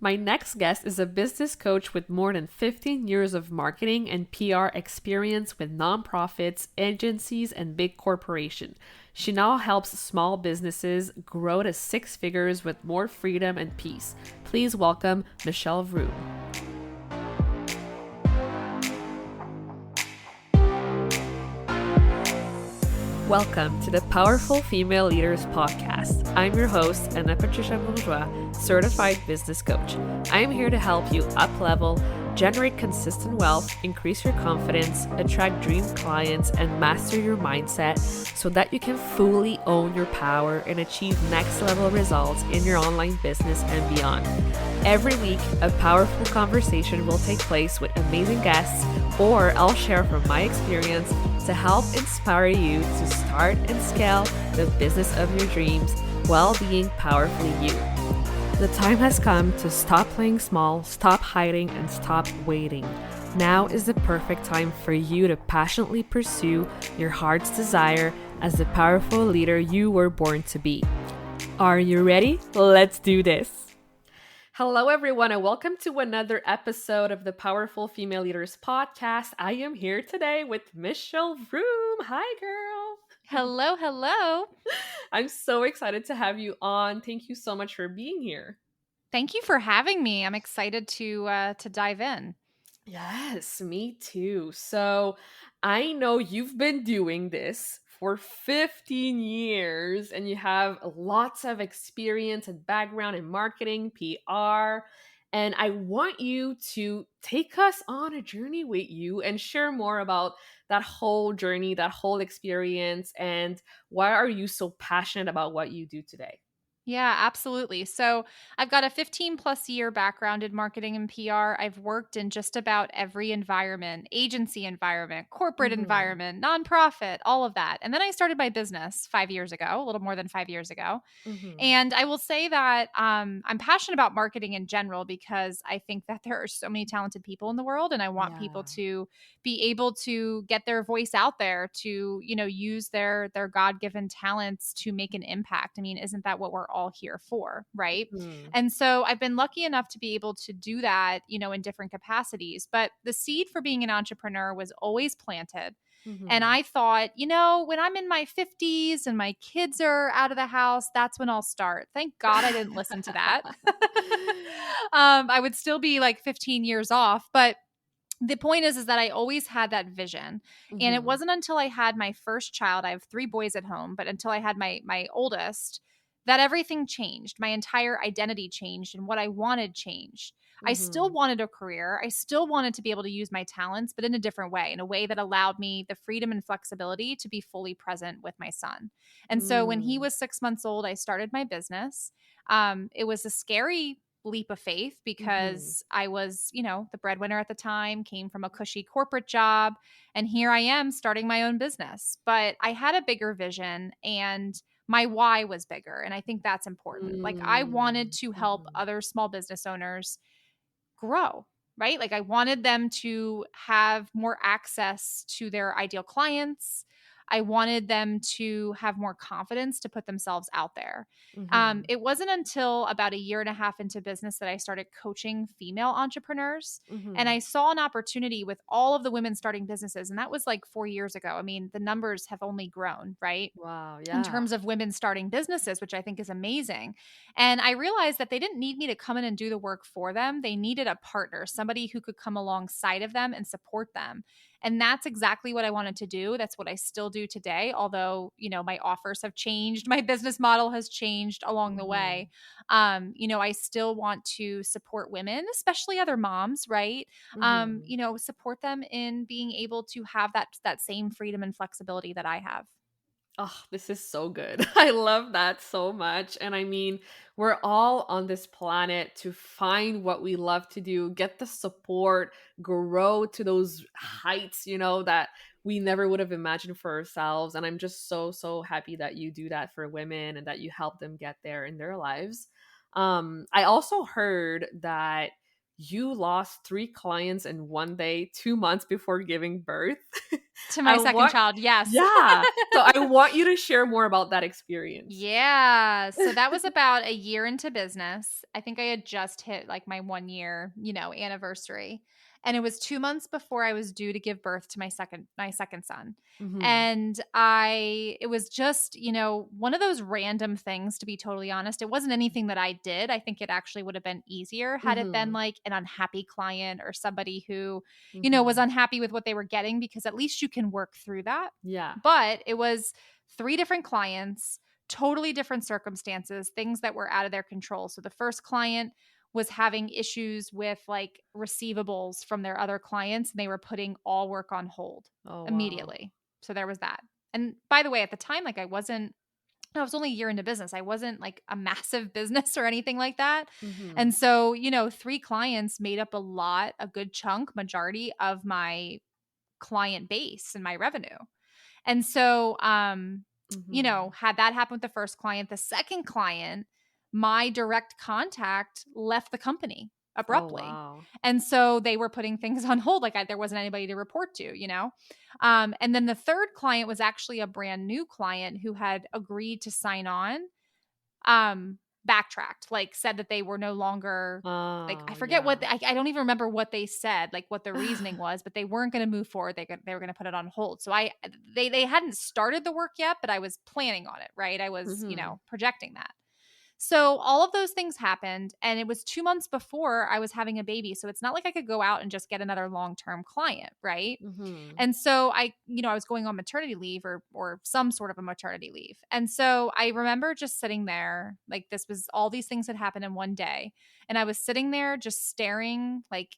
My next guest is a business coach with more than 15 years of marketing and PR experience with nonprofits, agencies, and big corporations. She now helps small businesses grow to six figures with more freedom and peace. Please welcome Michelle Vroom. Welcome to the Powerful Female Leaders Podcast. I'm your host, Anna Patricia Bourgeois, certified business coach. I am here to help you up-level, generate consistent wealth, increase your confidence, attract dream clients, and master your mindset so that you can fully own your power and achieve next-level results in your online business and beyond. Every week, a powerful conversation will take place with amazing guests, or I'll share from my experience to help inspire you to start and scale the business of your dreams while being powerfully you. The time has come to stop playing small, stop hiding, and stop waiting. Now is the perfect time for you to passionately pursue your heart's desire as the powerful leader you were born to be. Are you ready? Let's do this. Hello, everyone, and welcome to another episode of the Powerful Female Leaders Podcast. I am here today with Michelle Vroom. Hi, girl. Hello, hello. I'm so excited to have you on. Thank you so much for being here. Thank you for having me. I'm excited to dive in. Yes, me too. So I know you've been doing this for 15 years and you have lots of experience and background in marketing, PR. And I want you to take us on a journey with you and share more about that whole journey, that whole experience, and why are you so passionate about what you do today? Yeah, absolutely. So I've got a 15 plus year background in marketing and PR. I've worked in just about every environment, agency environment, corporate Mm-hmm. environment, nonprofit, all of that. And then I started my business 5 years ago, a little more than 5 years ago. Mm-hmm. And I will say that I'm passionate about marketing in general because I think that there are so many talented people in the world, and I want people Yeah. to be able to get their voice out there to use their God-given talents to make an impact. I mean, isn't that what we're all here for, right? Mm-hmm. And so I've been lucky enough to be able to do that, in different capacities. But the seed for being an entrepreneur was always planted. And Mm-hmm. I thought, when I'm in my 50s and my kids are out of the house, that's when I'll start. Thank God I didn't listen to that. I would still be like 15 years off. But the point is that I always had that vision. And it Mm-hmm. wasn't until I had my first child, I have three boys at home, but until I had my oldest, that everything changed. My entire identity changed and what I wanted changed. I still Mm-hmm. wanted a career. I still wanted to be able to use my talents, but in a different way, in a way that allowed me the freedom and flexibility to be fully present with my son. And so when he Mm. was 6 months old, I started my business. It was a scary leap of faith Mhm. because I was, the breadwinner at the time, came from a cushy corporate job, and here I am starting my own business. But I had a bigger vision and my why was bigger. And I think that's important. Like, I wanted Mm. to help Mhm. other small business owners grow, right? Like, I wanted them to have more access to their ideal clients. I wanted them to have more confidence to put themselves out there. Mhm. It wasn't until about a year and a half into business that I started coaching female entrepreneurs. And Mhm. I saw an opportunity with all of the women starting businesses. And that was like 4 years ago. I mean, the numbers have only grown, right? Wow, In yeah. terms of women starting businesses, which I think is amazing. And I realized that they didn't need me to come in and do the work for them. They needed a partner, somebody who could come alongside of them and support them. And that's exactly what I wanted to do. That's what I still do today. Although, my offers have changed, my business model has changed along the way. Mhm. I still want to support women, especially other moms, right? Mhm. Support them in being able to have that same freedom and flexibility that I have. Oh, this is so good. I love that so much. And I mean, we're all on this planet to find what we love to do, get the support, grow to those heights, that we never would have imagined for ourselves. And I'm just so, so happy that you do that for women and that you help them get there in their lives. I also heard that you lost three clients in one day, 2 months before giving birth. To my I second want, child, yes. yeah. So I want you to share more about that experience. Yeah. So that was about a year into business. I think I had just hit like my 1 year, anniversary. And it was 2 months before I was due to give birth to my second son. Mm-hmm. And it was just, one of those random things, to be totally honest. It wasn't anything that I did. I think it actually would have been easier had it been Mm-hmm. like an unhappy client or somebody who, was Mm-hmm. unhappy with what they were getting, because at least you can work through that. Yeah. But it was three different clients, totally different circumstances, things that were out of their control. So the first client was having issues with like receivables from their other clients, and they were putting all work on hold Oh, wow. immediately. So there was that. And by the way, at the time, like I was only a year into business. I wasn't like a massive business or anything like that. Mm-hmm. And so, three clients made up a good chunk, majority of my client base and my revenue. And so, Mm-hmm. had that happen with the first client, the second client, my direct contact left the company Oh, abruptly. wow. And so they were putting things on hold. Like there wasn't anybody to report to. And then the third client was actually a brand new client who had agreed to sign on, backtracked, like said that they were no longer, like I Oh, forget yeah. I don't even remember what they said, like what the reasoning was, but they weren't going to move forward. They were going to put it on hold. So they hadn't started the work yet, but I was planning on it, right? I was, Mm-hmm. projecting that. So all of those things happened, and it was 2 months before I was having a baby. So it's not like I could go out and just get another long-term client, right? Mm-hmm. And so I was going on maternity leave, or some sort of a maternity leave. And so I remember just sitting there, like this was all these things had happened in one day. And I was sitting there just staring like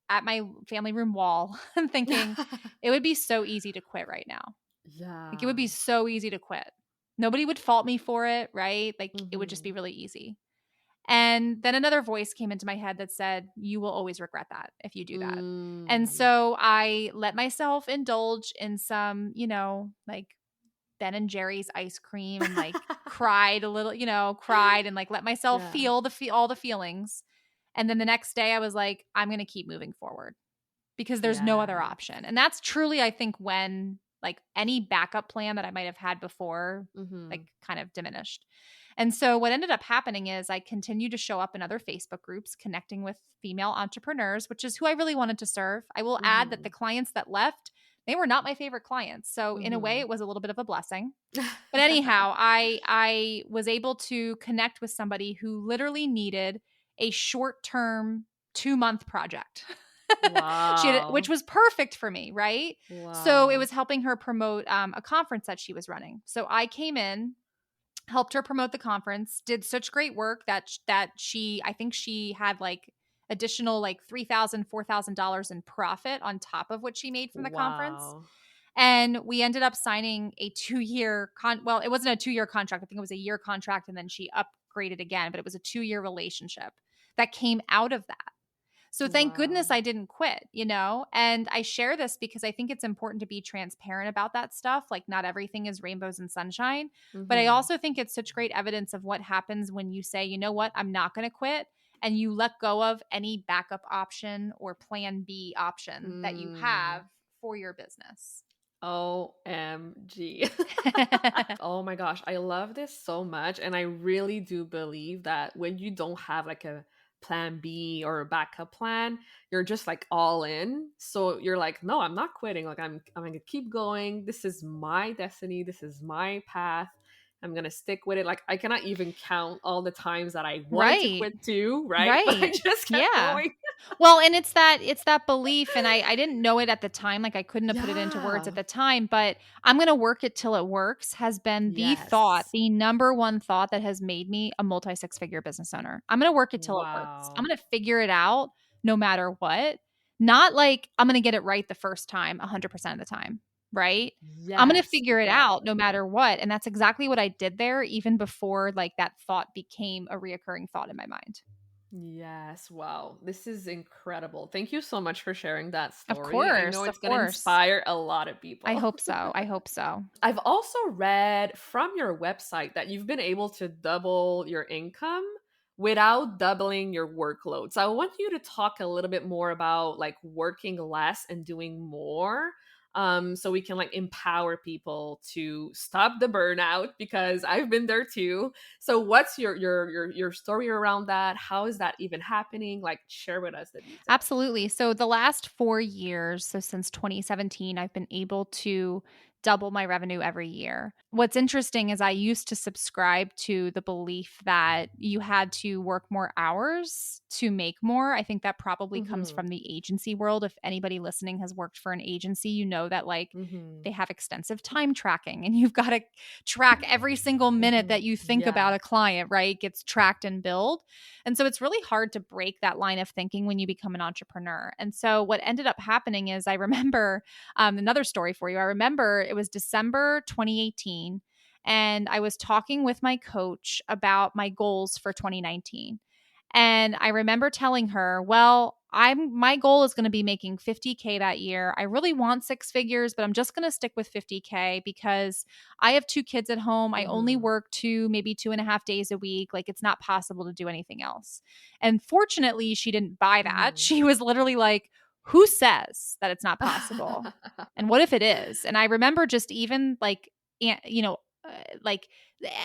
at my family room wall and thinking it would be so easy to quit right now. Like it would Yeah. be so easy to quit. Nobody would fault me for it, right? Like it would just be Mm-hmm. really easy. And then another voice came into my head that said, "You will always regret that if you do that." And Mm. so I let myself indulge in some, like Ben and Jerry's ice cream, and like cried a little, cried and like let myself Yeah. feel all the feelings. And then the next day I was like, I'm going to keep moving forward because there's no other Yeah. option. And that's truly, I think, when like any backup plan that I might have had before, like Mm-hmm. kind of diminished. And so what ended up happening is I continued to show up in other Facebook groups, connecting with female entrepreneurs, which is who I really wanted to serve. I will add that Mm-hmm. the clients that left, they were not my favorite clients. So in a way, Mm-hmm. it was a little bit of a blessing. But anyhow, I was able to connect with somebody who literally needed a short-term 2-month project. Which Wow. was perfect for me, right? So it Wow. was helping her promote a conference that she was running. So I came in, helped her promote the conference, did such great work that she, I think she had like additional like $3,000, $4,000 in profit on top of what she made from the conference. Wow. And we ended up signing a 2-year well, it wasn't a 2-year contract. I think it was a year contract, and then she upgraded again, but it was a 2-year relationship that came out of that. So thank Wow. goodness I didn't quit. And I share this because I think it's important to be transparent about that stuff. Like, not everything is rainbows and sunshine. But I Mm-hmm. also think it's such great evidence of what happens when you say, you know what, I'm not going to quit. And you let go of any backup option or plan B option that you Mm. have for your business. OMG. Oh my gosh, I love this so much. And I really do believe that when you don't have like a plan B or a backup plan, you're just like all in. So you're like, no, I'm not quitting. Like I'm gonna keep going. This is my destiny. This is my path. I'm gonna stick with it. Like I cannot even count all the times that I wanted to Right. quit too, right? But I Right. just kept Yeah. going. Well, and it's that belief, and I didn't know it at the time, like I couldn't have put it into words at Yeah. the time, but I'm going to work it till it works has been Yes. the number one thought that has made me a multi six-figure business owner. I'm going to work it till it works. I'm Wow. going to figure it out no matter what. Not like I'm going to get it right the first time 100% of the time, right? I'm going to Yes, figure it out no exactly. matter what, and that's exactly what I did there, even before like that thought became a reoccurring thought in my mind. Yes, wow. This is incredible. Thank you so much for sharing that Of story. I know course, it's of going to course. inspire a lot of I people. hope so. I hope so. I've also read from your website that you've been able to double your income without doubling your workload. So I want you to talk a little bit more about like working less and doing more. so we can like empower people to stop the burnout, because I've been there too. So what's your story around that? How is that even happening? Like, share with us the details. Absolutely. So the last 4 years, so since 2017, I've been able to double my revenue every year. What's interesting is I used to subscribe to the belief that you had to work more hours to make more. I think that probably comes Mm-hmm. from the agency world. If anybody listening has worked for an agency, you know that like Mm-hmm. they have extensive time tracking and you've got to track every single minute Mm-hmm. that you think Yeah. about a client, right? Gets tracked and billed. And so it's really hard to break that line of thinking when you become an entrepreneur. And so what ended up happening is I remember another story for you. I remember it was December 2018, and I was talking with my coach about my goals for 2019. And I remember telling her, well, my goal is going to be making 50K that year. I really want six figures, but I'm just going to stick with 50K because I have two kids at home. I only Mm-hmm. work maybe 2.5 days a week. Like it's not possible to do anything else. And fortunately, she didn't buy that. Mm-hmm. She was literally like, who says that it's not possible? And what if it is? And I remember just even like, like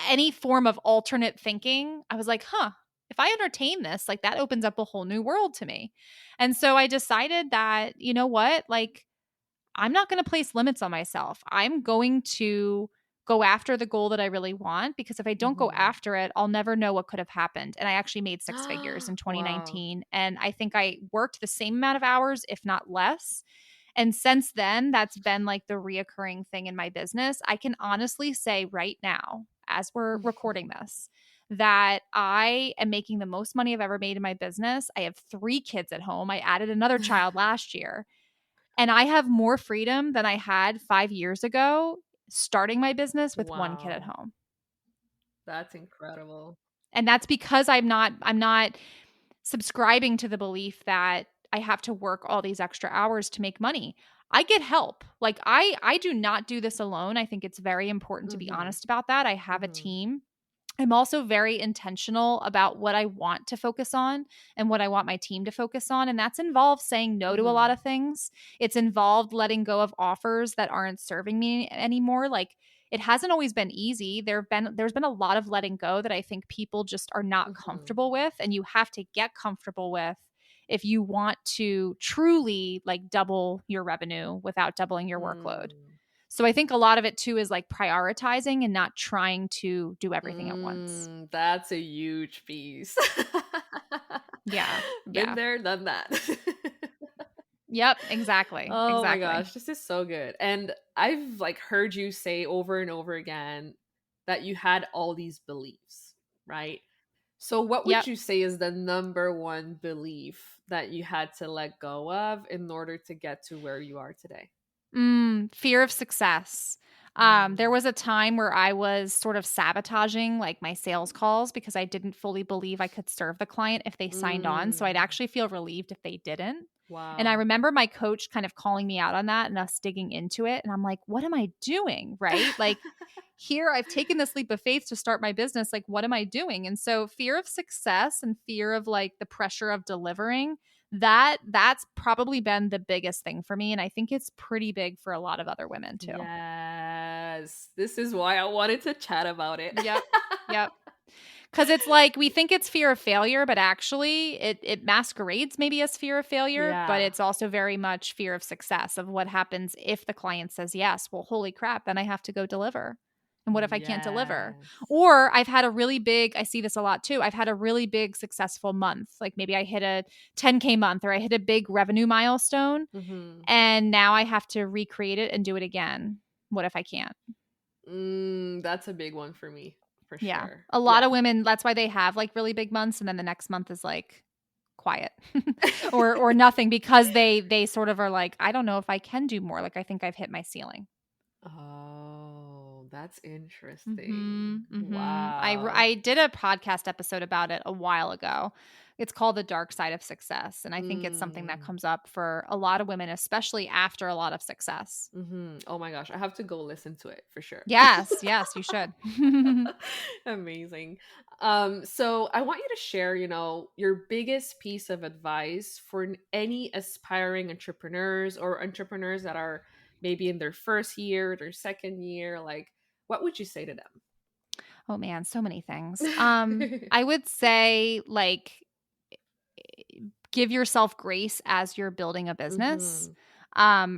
any form of alternate thinking, I was like, huh, if I entertain this, like that opens up a whole new world to me. And so I decided that, you know what, like I'm not going to place limits on myself. I'm going to go after the goal that I really want because if I don't go Mm-hmm. after it, I'll never know what could have happened. And I actually made six figures in Wow. 2019. And I think I worked the same amount of hours, if not less. And since then, that's been like the reoccurring thing in my business. I can honestly say right now, as we're recording this, that I am making the most money I've ever made in my business. I have 3 kids at home. I added another child last year, and I have more freedom than I had 5 years ago starting my business with 1 kid at Wow. home. That's incredible. And that's because I'm not subscribing to the belief that I have to work all these extra hours to make money. I get help. Like I do not do this alone. I think it's very important to be Mm-hmm. honest about that. I have a Mm-hmm. team. I'm also very intentional about what I want to focus on and what I want my team to focus on. And that's involved saying no to a lot Mm-hmm. of things. It's involved letting go of offers that aren't serving me anymore. Like it hasn't always been easy. There's been a lot of letting go that I think people just are not Mm-hmm. comfortable with. And you have to get comfortable with if you want to truly like double your revenue without doubling your workload. Mm. So I think a lot of it too is like prioritizing and not trying to do everything at once. That's a huge piece. Yeah. Been Yeah. there, done that. Yep, exactly. Oh my Exactly. gosh, this is so good. And I've like heard you say over and over again that you had all these beliefs, right? So what would Yep. you say is the number one belief that you had to let go of in order to get to where you are today? Fear of success. There Mm. was a time where I was sort of sabotaging like my sales calls because I didn't fully believe I could serve the client if they signed on. So I'd Mm. actually feel relieved if they didn't. And I Wow. remember my coach kind of calling me out on that and us digging into it. And I'm like, what am I doing? Right. Like, here I've taken this leap of faith to start my business. Like, what am I doing? And so, fear of success and fear of like the pressure of delivering, that's probably been the biggest thing for me. And I think it's pretty big for a lot of other women too. Yes. This is why I wanted to chat about it. Yep. Yep. Because it's like we think it's fear of failure, but actually it masquerades maybe as fear of failure, but Yeah. it's also very much fear of success of what happens if the client says yes. Well, holy crap, then I have to go deliver. And what if I can't deliver? Yes. Or I've had a really big, I see this a lot too. I've had a really big successful month. Like maybe I hit a 10K month or I hit a big revenue milestone Mhm. and now I have to recreate it and do it again. What if I can't? That's a big one for me, for Yeah. sure. A lot Yeah. of women, that's why they have like really big months and then the next month is like quiet or nothing because they sort of are like, I don't know if I can do more. Like I think I've hit my ceiling. Oh, that's interesting. Mhm. Mhm. Wow. I did a podcast episode about it a while ago. It's called The Dark Side of Success, and I think it's something that Mm. comes up for a lot of women especially after a lot of success. Oh my gosh, I have to go listen to it for sure. Yes, yes, you should. Amazing. So I want you to share, your biggest piece of advice for any aspiring entrepreneurs or entrepreneurs that are maybe in their first year, their second year? Like, what would you say to Oh man, so many things. them? I would say like give yourself grace as you're building a business. Mm-hmm.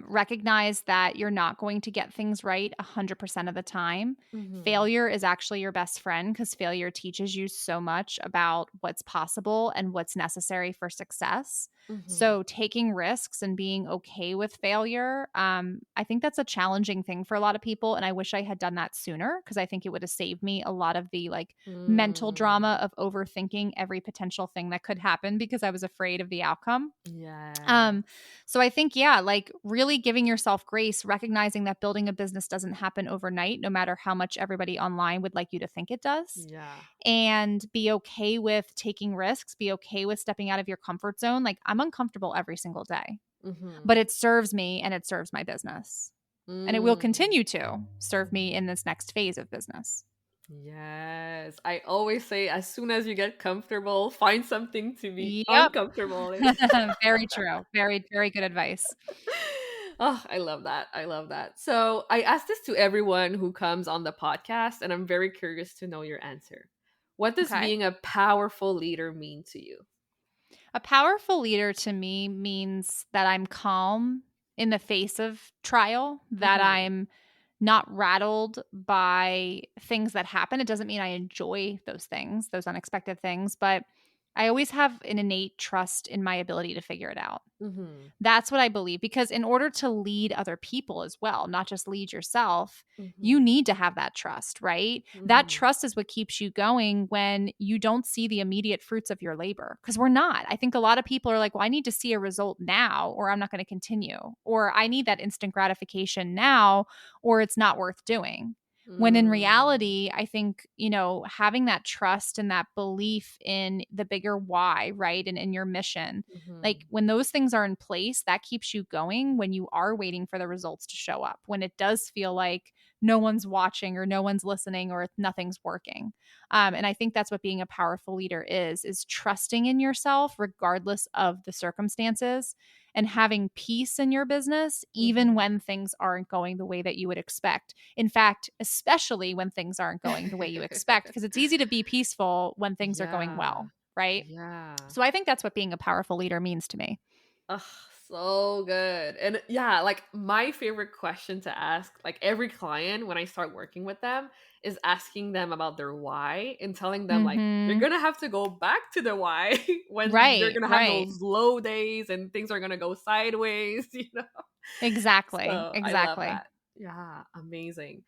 Recognize that you're not going to get things right 100% of the time. Mm-hmm. Failure is actually your best friend because failure teaches you so much about what's possible and what's necessary for success. Mm-hmm. So, taking risks and being okay with failure, I think that's a challenging thing for a lot of people. And I wish I had done that sooner because I think it would have saved me a lot of the like mental Mm. drama of overthinking every potential thing that could happen because I was afraid of the outcome. Um, Yes. so I think, yeah, like really giving yourself grace, recognizing that building a business doesn't happen overnight, no matter how much everybody online would like you to think it does. Yeah. And be okay with taking risks, be okay with stepping out of your comfort zone. Like I'm uncomfortable every single day, Mm-hmm. but it serves me and it serves my business. And it will Mm. continue to serve me in this next phase of business. Yes. I always say as soon as you get comfortable, find something to be Yep. uncomfortable in. Very true. Very, very good advice. Oh, I love that. I love that. So I ask this to everyone who comes on the podcast, and I'm very curious to know your answer. What does Okay. being a powerful leader mean to you? A powerful leader to me means that I'm calm in the face of trial, that Mm-hmm. I'm not rattled by things that happen. It doesn't mean I enjoy those things, those unexpected things, but I always have an innate trust in my ability to figure it out. Mm-hmm. That's what I believe because in order to lead other people as well, not just lead yourself, you Mm-hmm. need to have that trust, right? That Mm-hmm. trust is what keeps you going when you don't see the immediate fruits of your labor because we're not. I think a lot of people are like, well, I need to see a result now or I'm not going to continue, or I need that instant gratification now or it's not worth doing. When in Mm. reality, I think, having that trust and that belief in the bigger why, right? And in your mission, Mm-hmm. like when those things are in place, that keeps you going when you are waiting for the results to show up, when it does feel like no one's watching or no one's listening or nothing's working. And I think that's what being a powerful leader is trusting in yourself regardless of the circumstances and having peace in your business, even Mm-hmm. when things aren't going the way that you would expect. In fact, especially when things aren't going the way you expect, because it's easy to be peaceful when things are going Yeah. well, right? Yeah. So I think that's what being a powerful leader means to me. Ugh, so good. And yeah, like my favorite question to ask, like every client when I start working with them, is asking them about their why and telling them, like, you're Mhm. gonna have to go back to the why when you're Right, gonna have right. those low days and things are gonna go sideways, you know? Exactly, So I love exactly. that. Yeah, amazing.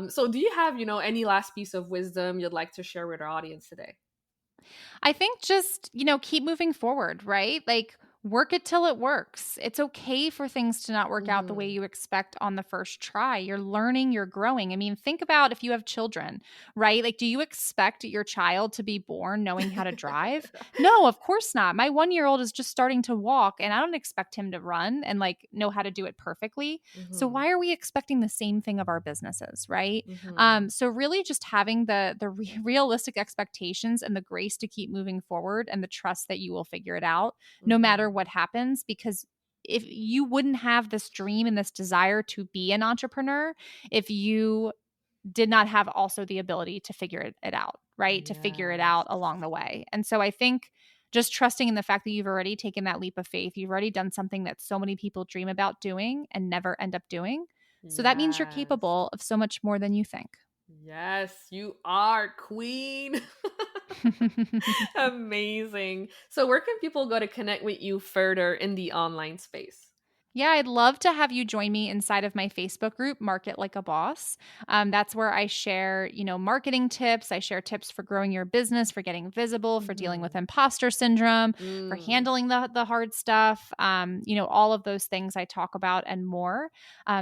So do you have, any last piece of wisdom you'd like to share with our audience today? I think just, keep moving forward, right? Like work it till it works. It's okay for things to not work out the way Mm-hmm. you expect on the first try. You're learning, you're growing. I mean, think about if you have children, right? Like, do you expect your child to be born knowing how to drive? No, of course not. My 1-year-old is just starting to walk and I don't expect him to run and like know how to do it perfectly. So Mm-hmm. why are we expecting the same thing of our businesses, right? Mm-hmm. So really just having the realistic expectations and the grace to keep moving forward and the trust that you will figure it out no matter Mm-hmm. what happens, because if you wouldn't have this dream and this desire to be an entrepreneur if you did not have also the ability to figure it out, right? To figure it Yes. out along the way. And so I think just trusting in the fact that you've already taken that leap of faith, you've already done something that so many people dream about doing and never end up doing. So that means you're Yes. capable of so much more than you think. Yes, you are queen. Amazing. So where can people go to connect with you further in the online space? Yeah, I'd love to have you join me inside of my Facebook group, Market Like a Boss. That's where I share, marketing tips. I share tips for growing your business, for getting visible, for dealing with Mhm. imposter syndrome, for Mm. handling the hard stuff. All of those things I talk about and more.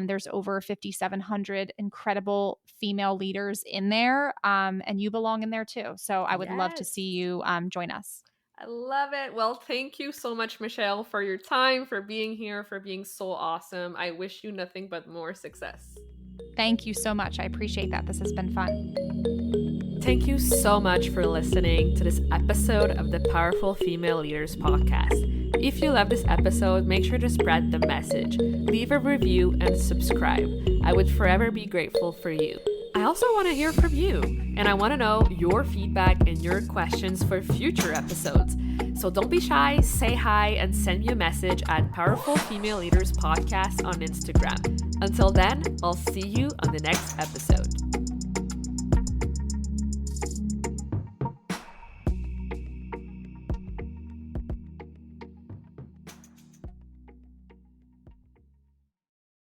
There's over 5,700 incredible female leaders in there, and you belong in there too. So I would love to Yes. see you join us. I love it. Well, thank you so much, Michelle, for your time, for being here, for being so awesome. I wish you nothing but more success. Thank you so much. I appreciate that. This has been fun. Thank you so much for listening to this episode of the Powerful Female Leaders Podcast. If you love this episode, make sure to spread the message. Leave a review and subscribe. I would forever be grateful for you. I also want to hear from you, and I want to know your feedback and your questions for future episodes. So don't be shy, say hi, and send me a message at Powerful Female Leaders Podcast on Instagram. Until then, I'll see you on the next episode.